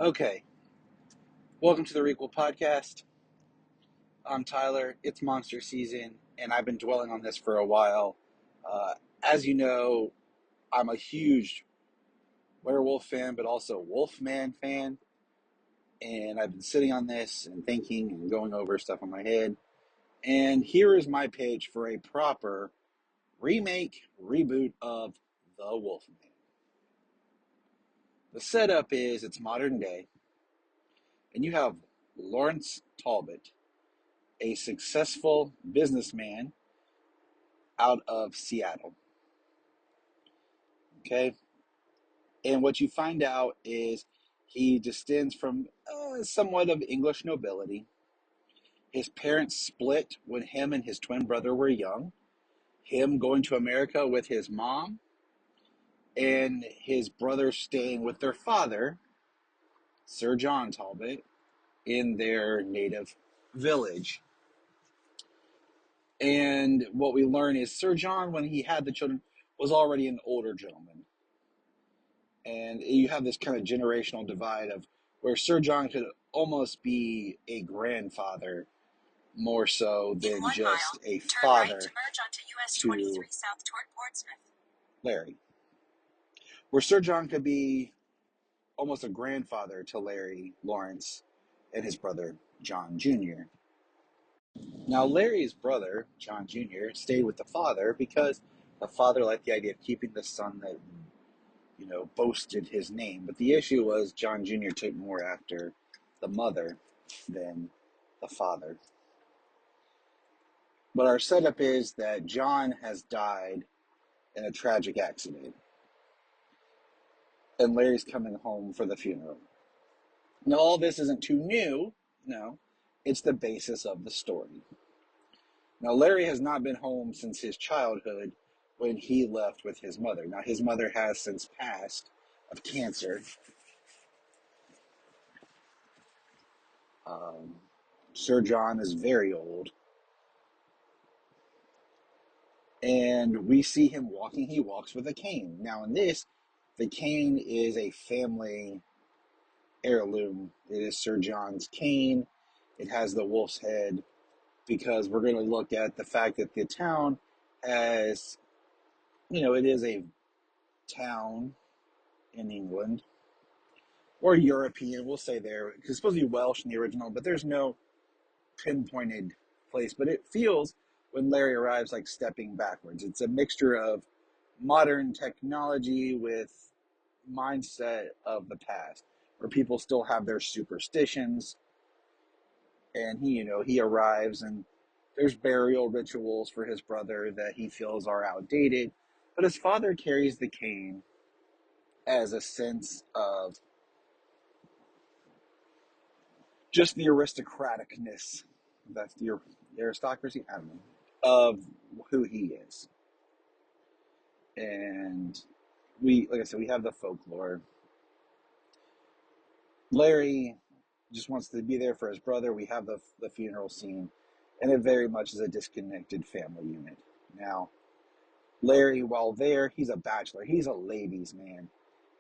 Okay, welcome to the Requel podcast. I'm Tyler. It's monster season, and I've been dwelling on this for a while. As you know, I'm a huge werewolf fan, but also WOLFMAN fan, and I've been sitting on this and thinking and going over stuff in my head. And here is my pitch for a proper reboot of The WOLFMAN. The setup is it's modern day, and you have Lawrence Talbot, a successful businessman out of Seattle. Okay. And what you find out is he descends from somewhat of English nobility. His parents split when him and his twin brother were young. Him going to America with his mom, and his brother staying with their father, Sir John Talbot, in their native village. And what we learn is Sir John, when he had the children, was already an older gentleman. And you have this kind of generational divide of where Sir John could almost be a grandfather more so than just a father to Larry. Where Sir John could be almost a grandfather to Larry Lawrence and his brother John Jr. Now Larry's brother, John Jr., stayed with the father because the father liked the idea of keeping the son that boasted his name. But the issue was John Jr. took more after the mother than the father. But our setup is that John has died in a tragic accident, and Larry's coming home for the funeral. Now, all this isn't too new. No, it's the basis of the story. Now, Larry has not been home since his childhood when he left with his mother. Now, his mother has since passed of cancer. Sir John is very old. And we see him walking. He walks with a cane. Now, in this, the cane is a family heirloom. It is Sir John's cane. It has the wolf's head because we're going to look at the fact that the town has, it is a town in England or European, we'll say there. It's supposed to be Welsh in the original, but there's no pinpointed place. But it feels, when Larry arrives, like stepping backwards. It's a mixture of modern technology with mindset of the past, where people still have their superstitions. And he arrives, and there's burial rituals for his brother that he feels are outdated. But his father carries the cane as a sense of just the aristocraticness. That's the aristocracy, I don't know, of who he is. And like I said, we have the folklore. Larry just wants to be there for his brother. We have the funeral scene, and it very much is a disconnected family unit. Now, Larry, while there, he's a bachelor. He's a ladies' man.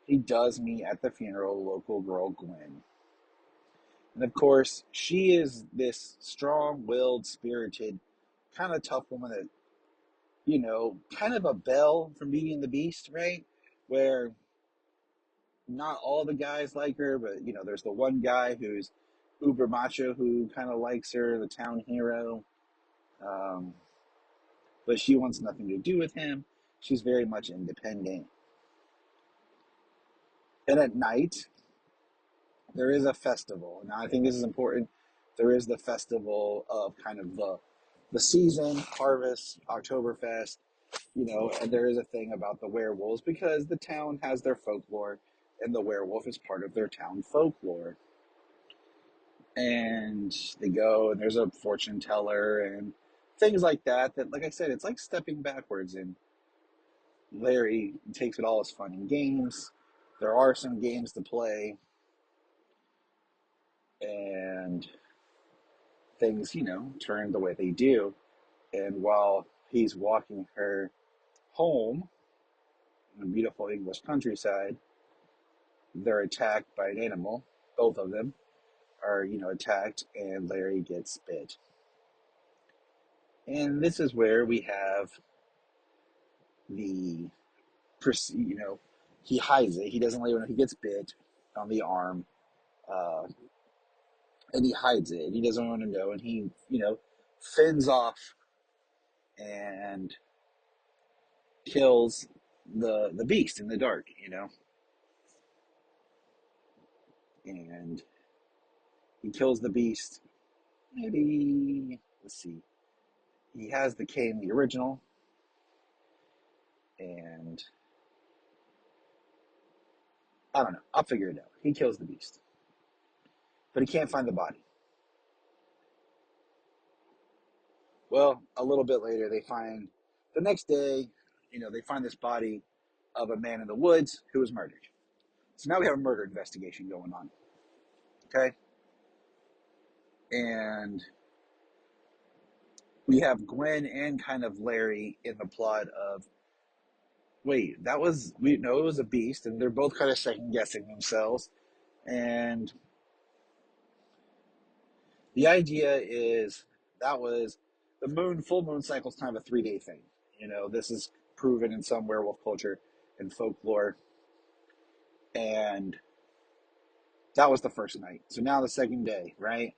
He does meet at the funeral local girl Gwen. And of course, she is this strong-willed, spirited, kind of tough woman that, kind of a Belle from Beauty and the Beast, right? Where not all the guys like her, but, there's the one guy who's uber macho who kind of likes her, the town hero. But she wants nothing to do with him. She's very much independent. And at night, there is a festival. Now, I think this is important. There is the festival of kind of the season, harvest, Oktoberfest, and there is a thing about the werewolves because the town has their folklore, and the werewolf is part of their town folklore. And they go, and there's a fortune teller and things like that, like I said, it's like stepping backwards. And Larry takes it all as fun and games. There are some games to play, and things, turn the way they do. And while he's walking her home in the beautiful English countryside, they're attacked by an animal, both of them are, attacked, and Larry gets bit. And this is where we have the, he hides it. He doesn't let anyone know he gets bit on the arm, uh, and he hides it. He doesn't want to know, and he, fends off and kills the beast in the dark, and he kills the beast. Maybe, let's see. He has the cane, the original, and I don't know. I'll figure it out. He kills the beast, but he can't find the body. Well, a little bit later, the next day, they find this body of a man in the woods who was murdered. So now we have a murder investigation going on. Okay. And we have Gwen and kind of Larry in the plot of, wait, we know it was a beast, and they're both kind of second guessing themselves. And the idea is that was full moon cycle is kind of a 3-day thing. This is proven in some werewolf culture and folklore. And that was the first night. So now the second day, right?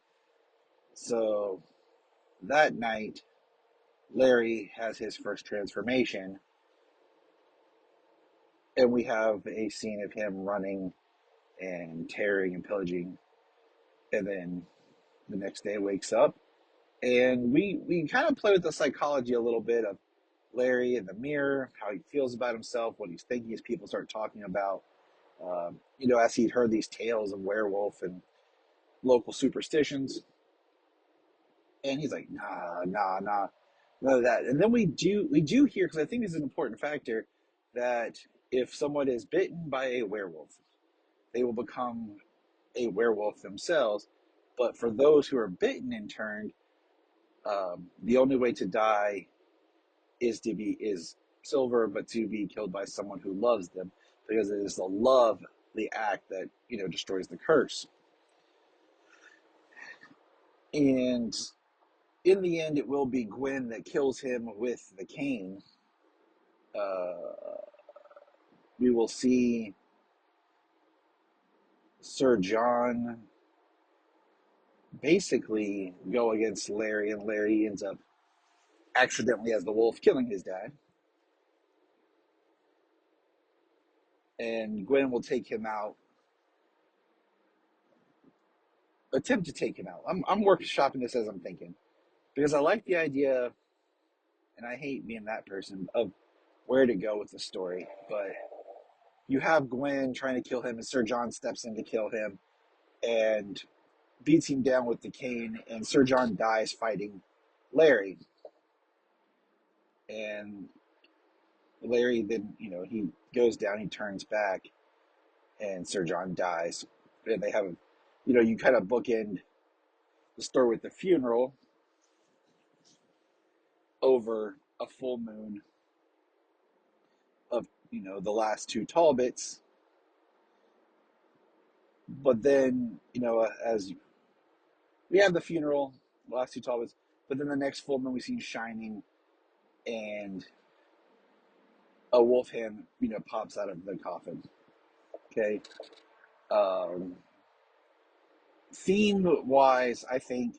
So that night, Larry has his first transformation. And we have a scene of him running and tearing and pillaging. And then the next day wakes up. And we kind of play with the psychology a little bit of Larry in the mirror, how he feels about himself, what he's thinking as people start talking about, as he'd heard these tales of werewolf and local superstitions. And he's like, nah, none of that. And then we do hear, because I think this is an important factor, that if someone is bitten by a werewolf, they will become a werewolf themselves. But for those who are bitten in turn, the only way to die is silver, but to be killed by someone who loves them, because it is the love, the act that destroys the curse. And in the end, it will be Gwen that kills him with the cane. We will see Sir John basically go against Larry, and Larry ends up accidentally as the wolf killing his dad. And Gwen will take him out, attempt to take him out. I'm workshopping this as I'm thinking, because I like the idea, and I hate being that person, of where to go with the story. But you have Gwen trying to kill him, and Sir John steps in to kill him and beats him down with the cane, and Sir John dies fighting Larry. And Larry then, he goes down, he turns back, and Sir John dies. And they have, you kind of bookend the story with the funeral over a full moon of, the last two Talbots. But then, as we have the funeral, the last two Talbots, but then the next full moon we see shining, and a wolf hand, pops out of the coffin. Okay. Um, Theme wise, I think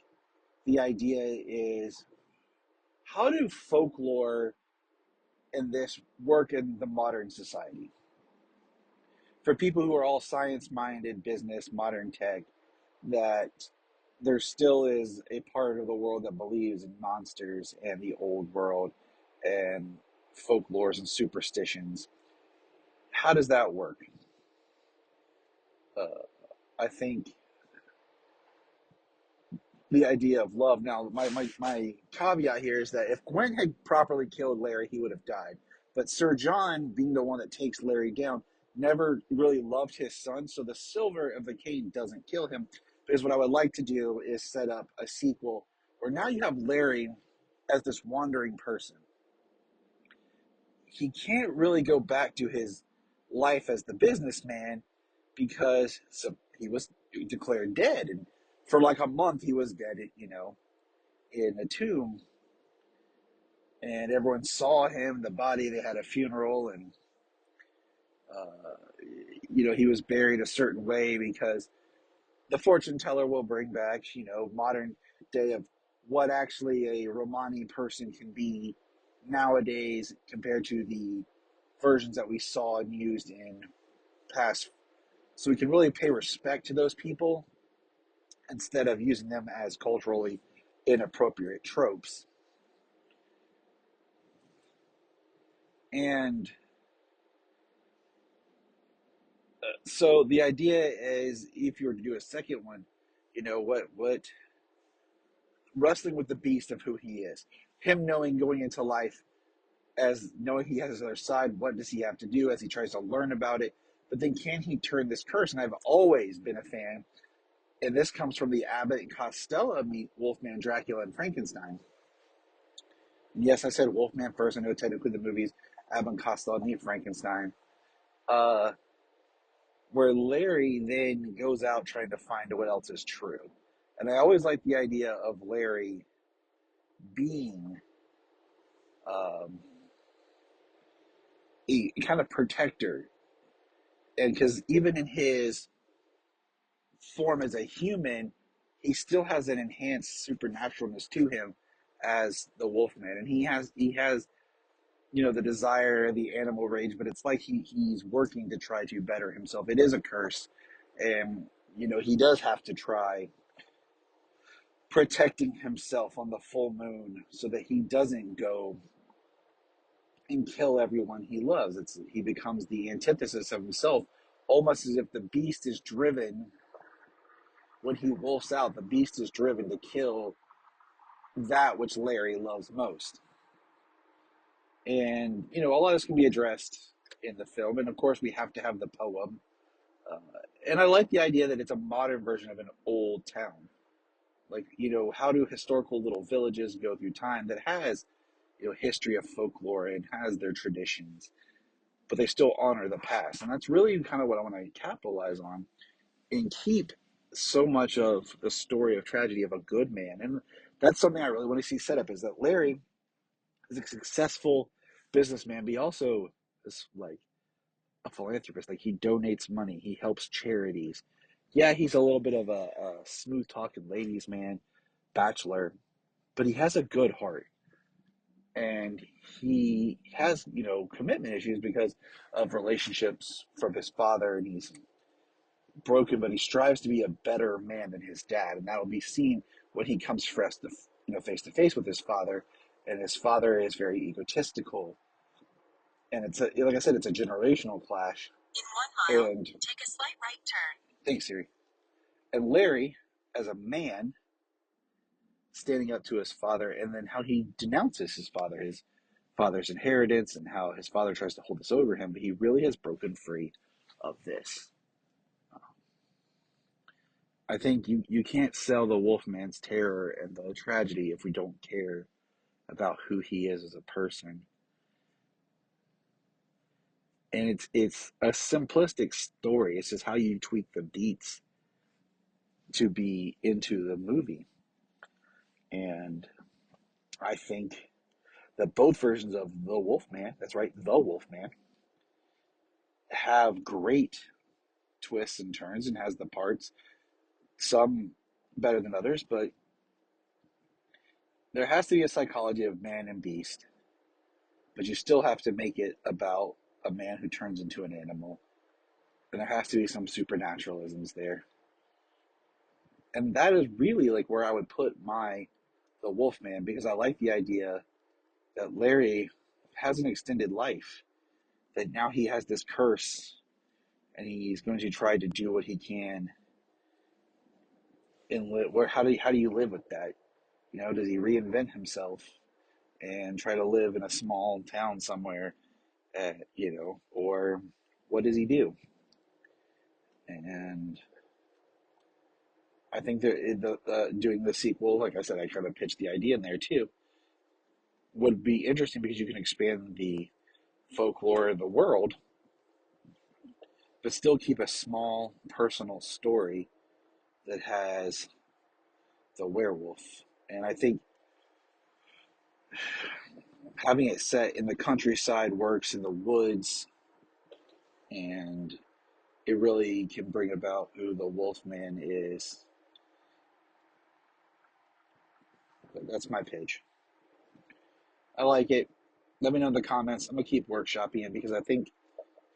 the idea is, how do folklore and this work in the modern society? For people who are all science minded, business, modern tech, that there still is a part of the world that believes in monsters and the old world and folklores and superstitions. How does that work? Uh, I think the idea of love. Now, my caveat here is that if Gwen had properly killed Larry, he would have died. But Sir John, being the one that takes Larry down, never really loved his son, so the silver of the cane doesn't kill him. Because what I would like to do is set up a sequel where now you have Larry as this wandering person. He can't really go back to his life as the businessman because he was declared dead, and for like a month he was dead, in a tomb, and everyone saw him, the body. They had a funeral, and uh, he was buried a certain way because the fortune teller will bring back, modern day of what actually a Romani person can be nowadays compared to the versions that we saw and used in past. So we can really pay respect to those people instead of using them as culturally inappropriate tropes. And so the idea is, if you were to do a second one, what wrestling with the beast of who he is, him knowing going into life as knowing he has his other side, what does he have to do as he tries to learn about it? But then can he turn this curse? And I've always been a fan, and this comes from the Abbott and Costello meet Wolfman, Dracula, and Frankenstein. And yes, I said Wolfman first. I know technically the movies Abbott and Costello meet Frankenstein. Uh, where Larry then goes out trying to find what else is true. And I always like the idea of Larry being um, a kind of protector. And because even in his form as a human, he still has an enhanced supernaturalness to him as the Wolfman. And he has the desire, the animal rage, but it's like he's working to try to better himself. It is a curse. And, he does have to try protecting himself on the full moon so that he doesn't go and kill everyone he loves. He becomes the antithesis of himself, almost as if the beast is driven. When he wolfs out, the beast is driven to kill that which Larry loves most. And a lot of this can be addressed in the film, and of course we have to have the poem. Uh, and I like the idea that it's a modern version of an old town. Like, how do historical little villages go through time that has history of folklore and has their traditions, but they still honor the past. And that's really kind of what I want to capitalize on and keep so much of the story of tragedy of a good man. And that's something I really want to see set up, is that Larry is a successful businessman, but he also is like a philanthropist. Like, he donates money, he helps charities. Yeah, he's a little bit of a smooth talking ladies man, bachelor, but he has a good heart. And he has, commitment issues because of relationships from his father, and he's broken, but he strives to be a better man than his dad, and that will be seen when he comes face to face with his father, and his father is very egotistical, and like I said, it's a generational clash. In 1 mile, and take a slight right turn. Thanks, Siri. And Larry, as a man, standing up to his father, and then how he denounces his father's inheritance, and how his father tries to hold this over him, but he really has broken free of this. I think you can't sell the Wolfman's terror and the tragedy if we don't care about who he is as a person. And it's a simplistic story. It's just how you tweak the beats to be into the movie. And I think that both versions of the Wolfman, that's right, the Wolfman, have great twists and turns, and has the parts, some better than others, but there has to be a psychology of man and beast, but you still have to make it about a man who turns into an animal, and there has to be some supernaturalisms there. And that is really like where I would put the Wolfman, because I like the idea that Larry has an extended life, that now he has this curse, and he's going to try to do what he can. And how do you live with that? Does he reinvent himself and try to live in a small town somewhere, or what does he do? And I think that doing the sequel, like I said, I kind of pitched the idea in there too, would be interesting because you can expand the folklore of the world, but still keep a small personal story that has the werewolf. And I think having it set in the countryside works, in the woods, and it really can bring about who the Wolfman is. But that's my page. I like it. Let me know in the comments. I'm gonna keep workshopping it because I think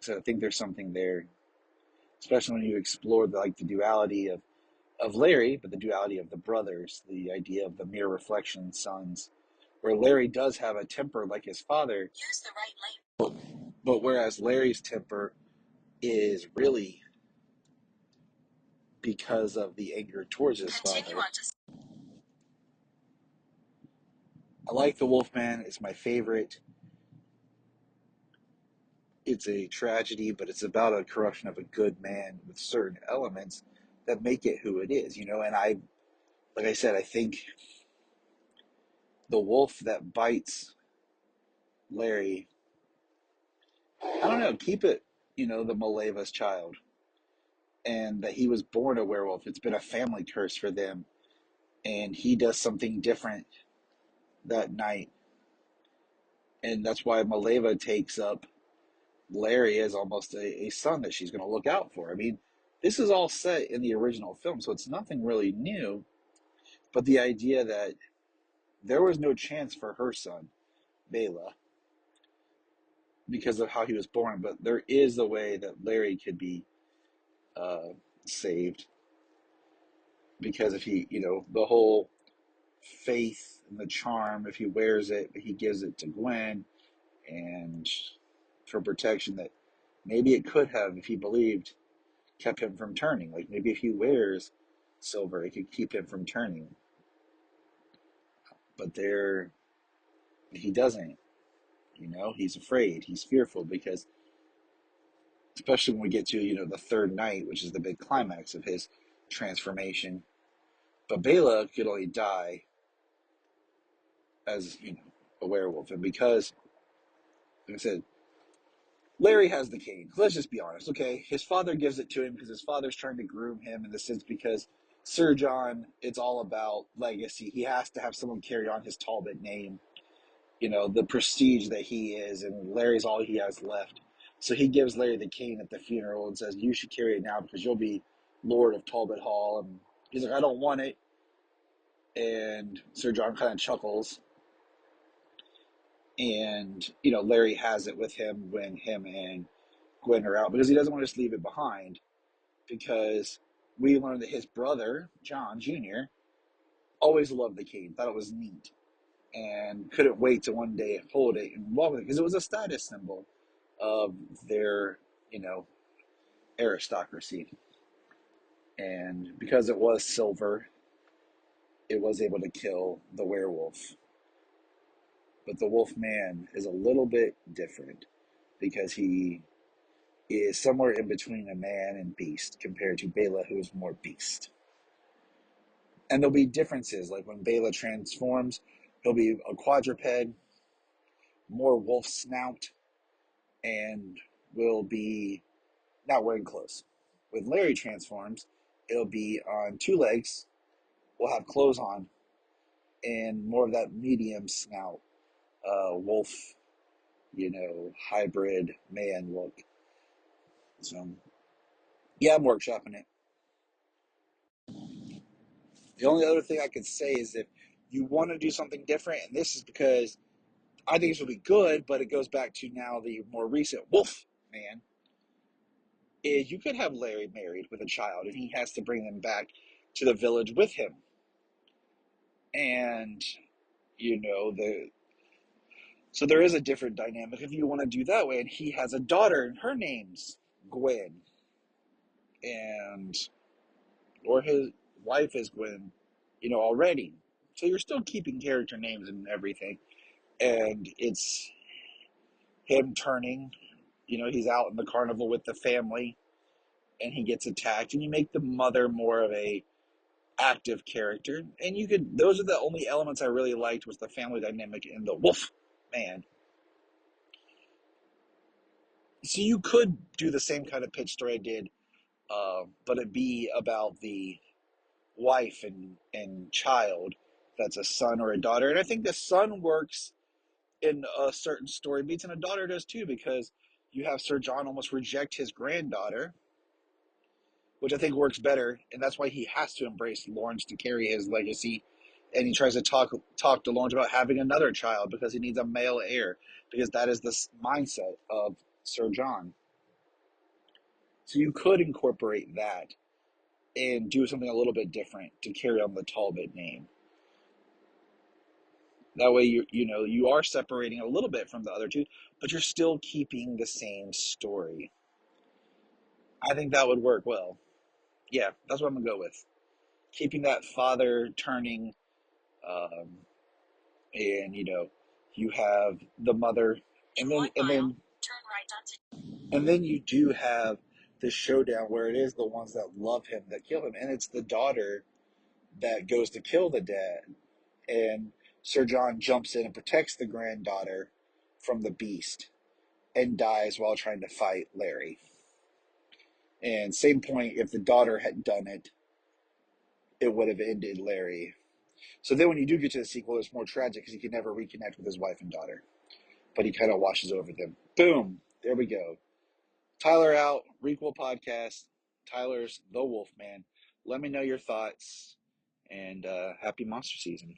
there's something there, especially when you explore the duality of Larry, but the duality of the brothers, the idea of the mirror reflection sons, where Larry does have a temper like his father. Use the right lane. But whereas Larry's temper is really because of the anger towards his father. I like the Wolfman. It's my favorite. It's a tragedy, but it's about a corruption of a good man with certain elements that make it who it is, And like I said, I think the wolf that bites Larry, I don't know, keep it, the Maleva's child, and that he was born a werewolf. It's been a family curse for them, and he does something different that night, and that's why Maleva takes up Larry as almost a son that she's going to look out for. I mean, this is all set in the original film, so it's nothing really new, but the idea that there was no chance for her son, Bela, because of how he was born, but there is a way that Larry could be saved, because if he, the whole faith and the charm, if he wears it, he gives it to Gwen, and for protection, that maybe it could have, if he believed, kept him from turning. Like maybe if he wears silver, it could keep him from turning. But he doesn't. He's afraid. He's fearful because, especially when we get to the third night, which is the big climax of his transformation. But Bela could only die as a werewolf, and because, like I said, Larry has the cane. Let's just be honest, okay? His father gives it to him because his father's trying to groom him in the sense, because Sir John, it's all about legacy. He has to have someone carry on his Talbot name, the prestige that he is, and Larry's all he has left. So he gives Larry the cane at the funeral and says, "You should carry it now because you'll be Lord of Talbot Hall." And he's like, "I don't want it." And Sir John kind of chuckles. And, Larry has it with him when him and Gwen are out, because he doesn't want to just leave it behind, because we learned that his brother, John Jr., always loved the cane, thought it was neat, and couldn't wait to one day hold it and walk with it, because it was a status symbol of their, aristocracy. And because it was silver, it was able to kill the werewolf. But the wolf man is a little bit different, because he is somewhere in between a man and beast compared to Bela, who is more beast. And there'll be differences, like when Bela transforms, he'll be a quadruped, more wolf snout, and will be not wearing clothes. When Larry transforms, it'll be on two legs, will have clothes on, and more of that medium snout, wolf, hybrid man look. So, yeah, I'm workshopping it. The only other thing I could say is, if you want to do something different, and this is because I think this will be good, but it goes back to now the more recent Wolf Man, is you could have Larry married with a child, and he has to bring them back to the village with him. And, so there is a different dynamic if you want to do that way. And he has a daughter, and her name's Gwen. And, or his wife is Gwen, already. So you're still keeping character names and everything. And it's him turning, he's out in the carnival with the family, and he gets attacked, and you make the mother more of a active character. And those are the only elements I really liked, was the family dynamic in the Wolf Man. So you could do the same kind of pitch story I did, but it be about the wife and child that's a son or a daughter. And I think the son works in a certain story beats, and a daughter does too, because you have Sir John almost reject his granddaughter, which I think works better, and that's why he has to embrace Lawrence to carry his legacy. And he tries to talk to Lawrence about having another child because he needs a male heir, because that is the mindset of Sir John. So you could incorporate that and do something a little bit different to carry on the Talbot name. That way, you are separating a little bit from the other two, but you're still keeping the same story. I think that would work well. Yeah, that's what I'm gonna go with. Keeping that father turning, um, and you have the mother, and then you do have the showdown where it is the ones that love him that kill him, and it's the daughter that goes to kill the dad, and Sir John jumps in and protects the granddaughter from the beast and dies while trying to fight Larry. And same point, if the daughter had done it, it would have ended Larry. So then when you do get to the sequel, it's more tragic because he can never reconnect with his wife and daughter. But he kind of washes over them. Boom. There we go. Tyler out. Requel podcast. Tyler's The Wolfman. Let me know your thoughts. And happy monster season.